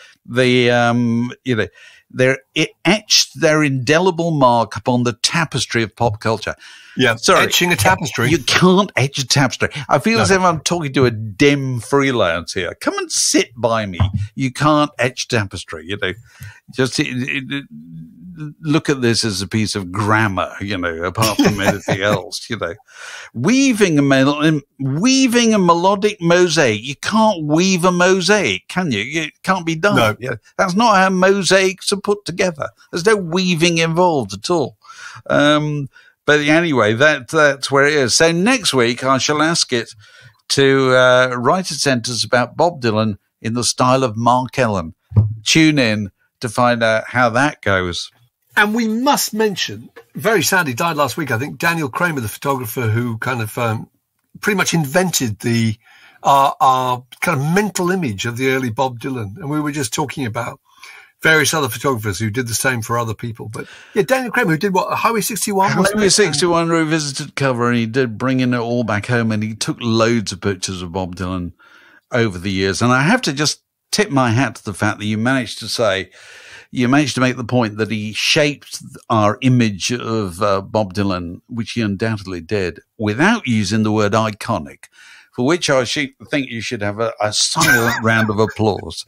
S2: etched their indelible mark upon the tapestry of pop culture.
S3: Yeah, sorry, etching a tapestry.
S2: You can't etch a tapestry. I feel as if I'm talking to a dim freelance here. Come and sit by me. You can't etch tapestry. Just look at this as a piece of grammar. Apart from anything else. Weaving a melodic mosaic. You can't weave a mosaic, can you? It can't be done.
S3: No.
S2: That's not how mosaics are put together. There's no weaving involved at all. But anyway, that's where it is. So next week I shall ask it to write a sentence about Bob Dylan in the style of Mark Ellen. Tune in to find out how that goes.
S3: And we must mention, very sadly died last week, I think, Daniel Kramer, the photographer who kind of pretty much invented our kind of mental image of the early Bob Dylan. And we were just talking about various other photographers who did the same for other people. But yeah, Daniel Kramer, who did what, Highway 61?
S2: Highway 61 revisited cover, and he did bringing it all back home, and he took loads of pictures of Bob Dylan over the years. And I have to just tip my hat to the fact that you managed to make the point that he shaped our image of Bob Dylan, which he undoubtedly did, without using the word iconic, for which I think you should have a silent round of applause.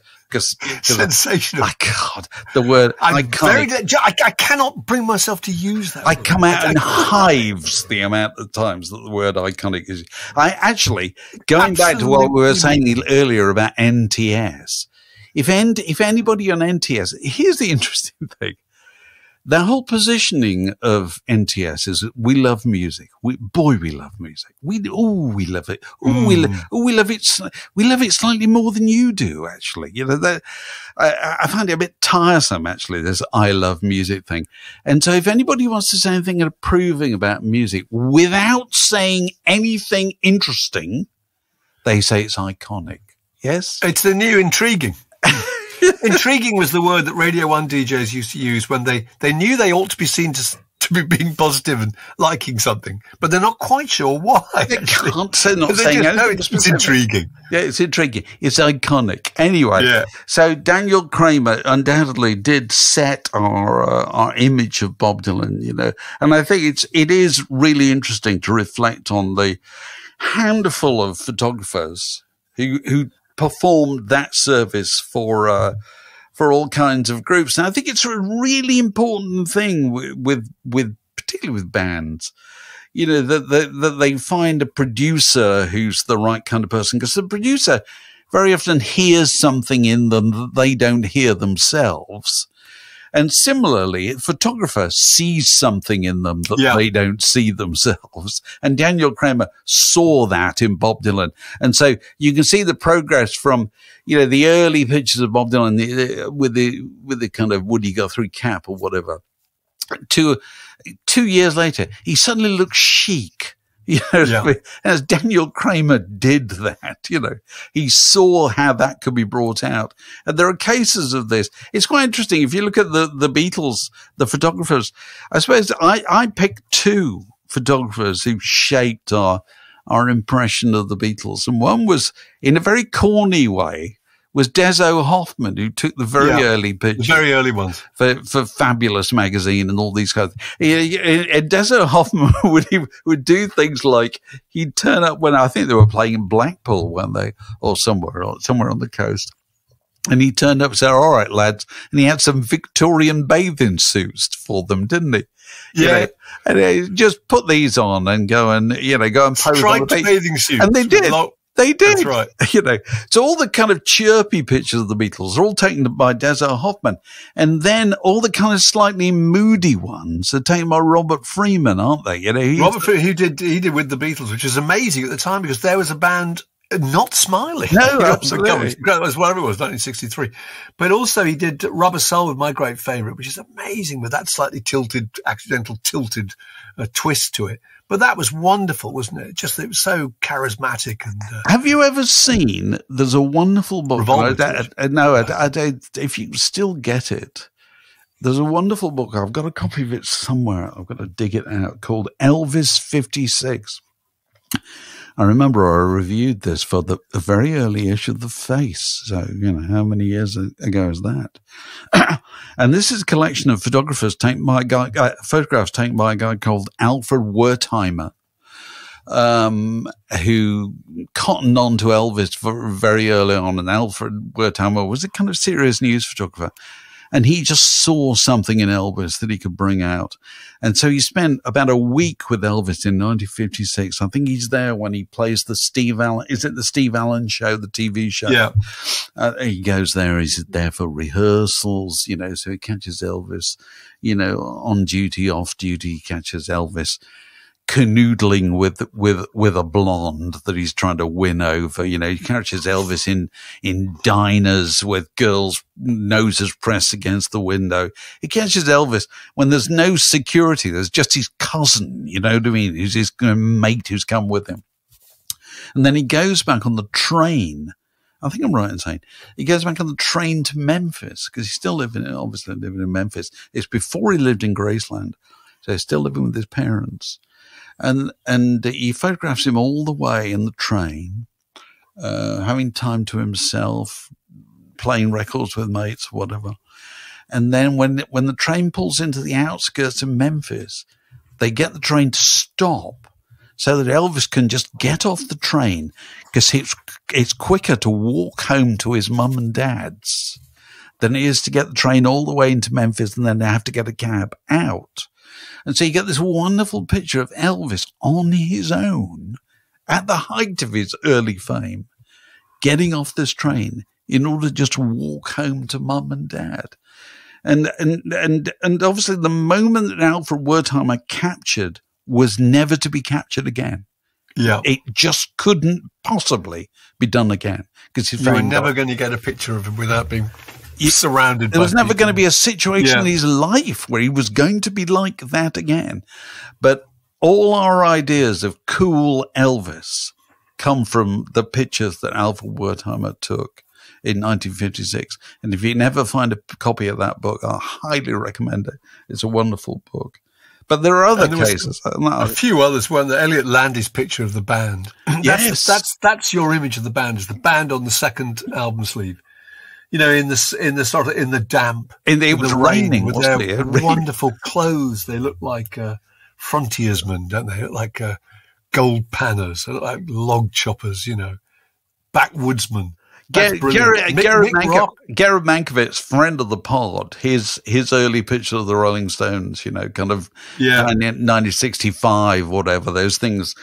S3: Sensational.
S2: My God, the word iconic.
S3: I cannot bring myself to use that.
S2: I come out in hives the amount of times that the word iconic is. I actually, going back to what we were saying earlier about NTS, if anybody on NTS, here's the interesting thing. The whole positioning of NTS is that we love music. We love music. We love it. We love it. We love it slightly more than you do, actually. You know, I find it a bit tiresome, actually, this I love music thing. And so if anybody wants to say anything approving about music without saying anything interesting, they say it's iconic. Yes?
S3: It's the new intriguing. Intriguing was the word that Radio 1 DJs used to use when they knew they ought to be seen to be being positive and liking something, but they're not quite sure why.
S2: They can't say not saying anything.
S3: It's intriguing.
S2: Yeah, it's intriguing. It's iconic. Anyway,
S3: yeah.
S2: So Daniel Kramer undoubtedly did set our image of Bob Dylan, you know, and I think it is really interesting to reflect on the handful of photographers who performed that service for all kinds of groups. And I think it's a really important thing with particularly with bands, you know, that they find a producer who's the right kind of person, because the producer very often hears something in them that they don't hear themselves. And similarly, a photographer sees something in them that they don't see themselves. And Daniel Kramer saw that in Bob Dylan. And so you can see the progress from, you know, the early pictures of Bob Dylan with the kind of Woody Guthrie cap or whatever, to 2 years later, he suddenly looks chic. You know, as Daniel Kramer did that, you know, he saw how that could be brought out. And there are cases of this. It's quite interesting. If you look at the Beatles, the photographers, I suppose I picked two photographers who shaped our impression of the Beatles. And one was, in a very corny way, was Dezo Hoffman, who took the very early pictures.
S3: The very early ones.
S2: For Fabulous magazine and all these kinds of things. And Dezo Hoffman would do things like, he'd turn up when I think they were playing in Blackpool one day, or somewhere on the coast. And he turned up and said, all right, lads. And he had some Victorian bathing suits for them, didn't he?
S3: Yeah.
S2: You know, and he just put these on and go and pose on the beach.
S3: Bathing suits.
S2: And they did. They did.
S3: That's right.
S2: You know, so all the kind of chirpy pictures of the Beatles are all taken by Dezo Hoffman. And then all the kind of slightly moody ones are taken by Robert Freeman, aren't they? You know,
S3: Robert Freeman, he did with the Beatles, which was amazing at the time because there was a band not smiling.
S2: No, absolutely.
S3: It was whatever it was, 1963. But also he did Rubber Soul, my great favourite, which is amazing with that slightly accidental tilted twist to it. But that was wonderful, wasn't it? Just, it was so charismatic. And
S2: have you ever seen, there's a wonderful book.
S3: Revolver,
S2: if you still get it, there's a wonderful book. I've got a copy of it somewhere. I've got to dig it out, called Elvis 56. I remember I reviewed this for the very early issue of The Face. So, you know, how many years ago is that? And this is a collection of photographs taken by photographs taken by a guy called Alfred Wertheimer, who cottoned on to Elvis very early on. And Alfred Wertheimer was a kind of serious news photographer. And he just saw something in Elvis that he could bring out. And so he spent about a week with Elvis in 1956. I think he's there when he plays the Steve Allen. Is it the Steve Allen show, the TV show?
S3: Yeah.
S2: He goes there. He's there for rehearsals, you know, so he catches Elvis, you know, on duty, off duty. He catches Elvis canoodling with a blonde that he's trying to win over. You know, he catches Elvis in diners with girls' noses pressed against the window. He catches Elvis when there's no security. There's just his cousin, you know what I mean, who's his mate who's come with him. And then he goes back on the train. I think I'm right in saying he goes back on the train to Memphis because he's still obviously living in Memphis. It's before he lived in Graceland. So he's still living with his parents. And he photographs him all the way in the train, having time to himself, playing records with mates, whatever. And then when the train pulls into the outskirts of Memphis, they get the train to stop so that Elvis can just get off the train because it's quicker to walk home to his mum and dad's than it is to get the train all the way into Memphis and then they have to get a cab out. And so you get this wonderful picture of Elvis on his own at the height of his early fame, getting off this train in order just to walk home to mum and dad. And obviously the moment that Alfred Wertheimer captured was never to be captured again.
S3: Yeah.
S2: It just couldn't possibly be done again. Because
S3: you were never going to get a picture of him without being surrounded by
S2: There was never
S3: people.
S2: going to be a situation in his life where he was going to be like that again. But all our ideas of cool Elvis come from the pictures that Alfred Wertheimer took in 1956. And if you never find a copy of that book, I highly recommend it. It's a wonderful book. But there are other cases.
S3: A few others. One, the Elliot Landy's picture of the band.
S2: Yes.
S3: That's your image of the band, is the band on the second album sleeve. You know, in the damp.
S2: It was raining,
S3: with
S2: wasn't
S3: their
S2: it?
S3: wonderful clothes. They look like frontiersmen, don't they? They look like gold panners. They look like log choppers, you know, backwoodsmen.
S2: Garrett Mankiewicz, friend of the pod, his early picture of the Rolling Stones, you know, kind of 1965, whatever, those things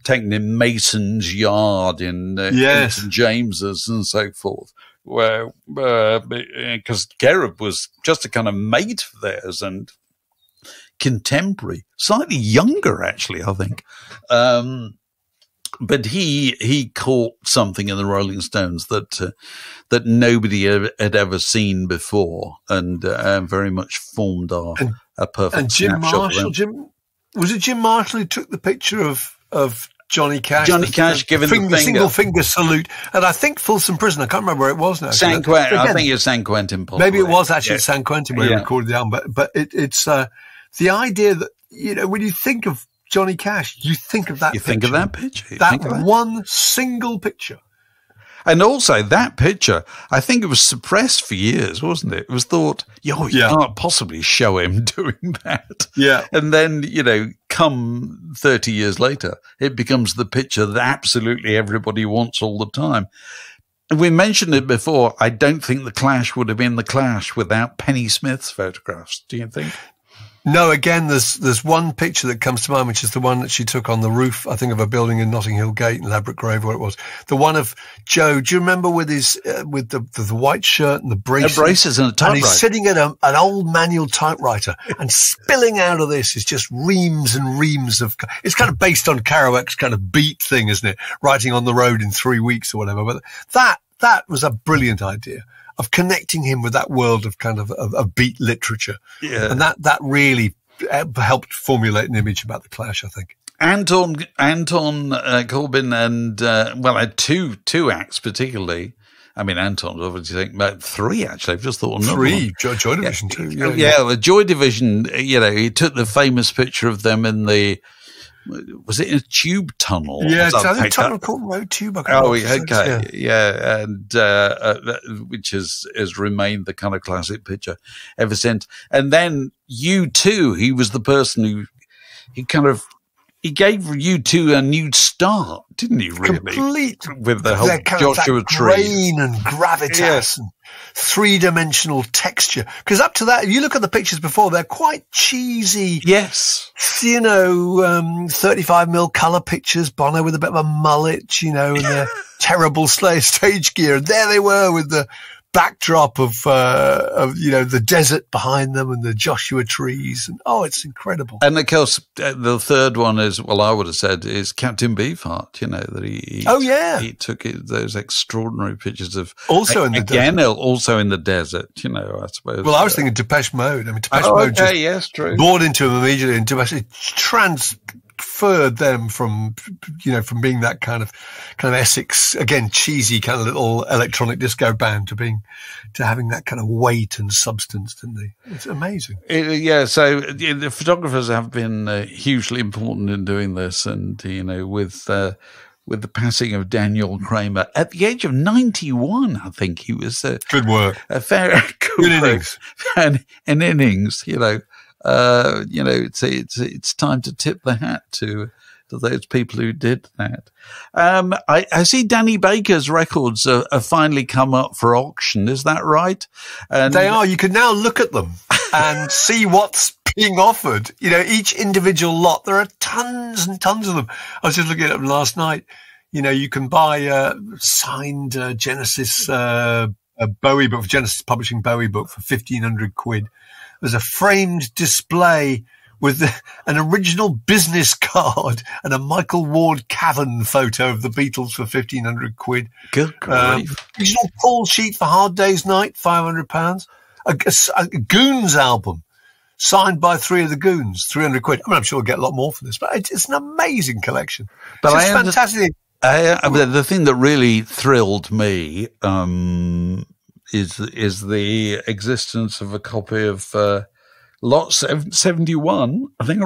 S2: taken in Mason's Yard in St. James's and so forth, where because Garrett was just a kind of mate of theirs and contemporary, slightly younger actually, I think. But he caught something in the Rolling Stones that nobody had ever seen before, and very much formed a perfect.
S3: And Jim Marshall, was it Jim Marshall who took the picture of Johnny Cash?
S2: Johnny Cash giving the
S3: single finger salute, and I think Folsom Prison. I can't remember where it was now.
S2: San Quentin. I think it's San Quentin. Possibly.
S3: Maybe it was actually San Quentin where he recorded the album. But it's the idea that, you know, when you think of Johnny Cash, you think of that picture.
S2: Think of that picture.
S3: That one single picture.
S2: And also that picture, I think it was suppressed for years, wasn't it? It was thought, you can't possibly show him doing that.
S3: Yeah.
S2: And then, you know, come 30 years later, it becomes the picture that absolutely everybody wants all the time. And we mentioned it before. I don't think the Clash would have been the Clash without Penny Smith's photographs. Do you think?
S3: No, again, there's one picture that comes to mind, which is the one that she took on the roof, I think, of a building in Notting Hill Gate in Ladbroke Grove, where it was. The one of Joe. Do you remember with his with the white shirt and the braces?
S2: The braces and a typewriter.
S3: And he's sitting at an old manual typewriter, and spilling out of this is just reams and reams of. It's kind of based on Kerouac's kind of beat thing, isn't it? Writing on the road in 3 weeks or whatever. But that was a brilliant idea of connecting him with that world of kind of beat literature. Yeah. And that really helped formulate an image about the Clash, I think.
S2: Anton Corbijn and, had two acts particularly. I mean, Anton, obviously, think about three, actually. I've just thought
S3: three. Joy Division, too.
S2: Yeah, the Joy Division, you know, he took the famous picture of them in the, was it in a tube tunnel?
S3: Yeah, it's a tunnel called Road Tube.
S2: Okay. Yeah. And, which has remained the kind of classic picture ever since. And then U2, he was the person who, he gave U2 a new start, didn't he, really?
S3: Complete.
S2: With the whole Joshua Tree.
S3: Grain and gravitas and three-dimensional texture. Because up to that, if you look at the pictures before, they're quite cheesy.
S2: Yes.
S3: You know, 35mm colour pictures, Bono with a bit of a mullet, you know, and their terrible stage gear. And there they were with the backdrop of you know, the desert behind them and the Joshua trees, and it's incredible.
S2: And of course, the third one is, well, I would have said, is Captain Beefheart. You know, that he took those extraordinary pictures of
S3: also in the desert.
S2: Also in the desert. You know, I suppose.
S3: Well, I was thinking Depeche Mode. I mean, Depeche Mode just
S2: true.
S3: Bored into him immediately, and Depeche transferred them from being that kind of Essex, again, cheesy kind of little electronic disco band to having that kind of weight and substance, didn't they? It's amazing.
S2: So the photographers have been hugely important in doing this, and you know, with the passing of Daniel Kramer at the age of 91, I think he was
S3: good work,
S2: a fair good
S3: innings,
S2: an innings, you know. It's time to tip the hat to those people who did that. I see Danny Baker's records have finally come up for auction. Is that right? And
S3: they are. You can now look at them and see what's being offered. You know, each individual lot. There are tons and tons of them. I was just looking at them last night. You know, you can buy signed Genesis a Bowie book, Genesis Publishing Bowie book for 1,500 quid. There's a framed display with an original business card and a Michael Ward Cavern photo of the Beatles for 1,500 quid.
S2: Good grief.
S3: Original Paul sheet for Hard Day's Night, £500. A Goons album signed by 3 of the Goons, 300 quid. I mean, I'm sure we'll get a lot more for this, but it's an amazing collection. But it's fantastic.
S2: The thing that really thrilled me is the existence of a copy of Lot 71. I think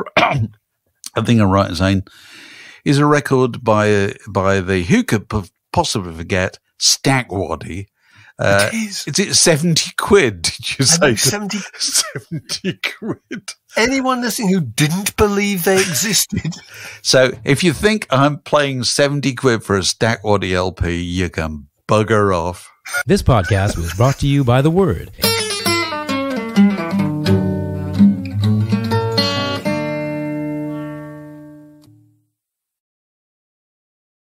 S2: I'm right in saying is a record by the who could possibly forget Stackwaddy.
S3: It is.
S2: It's 70 quid, did you say?
S3: 70
S2: quid.
S3: Anyone listening who didn't believe they existed.
S2: So if you think I'm playing 70 quid for a Stackwaddy LP, you can bugger off.
S1: This podcast was brought to you by The Word.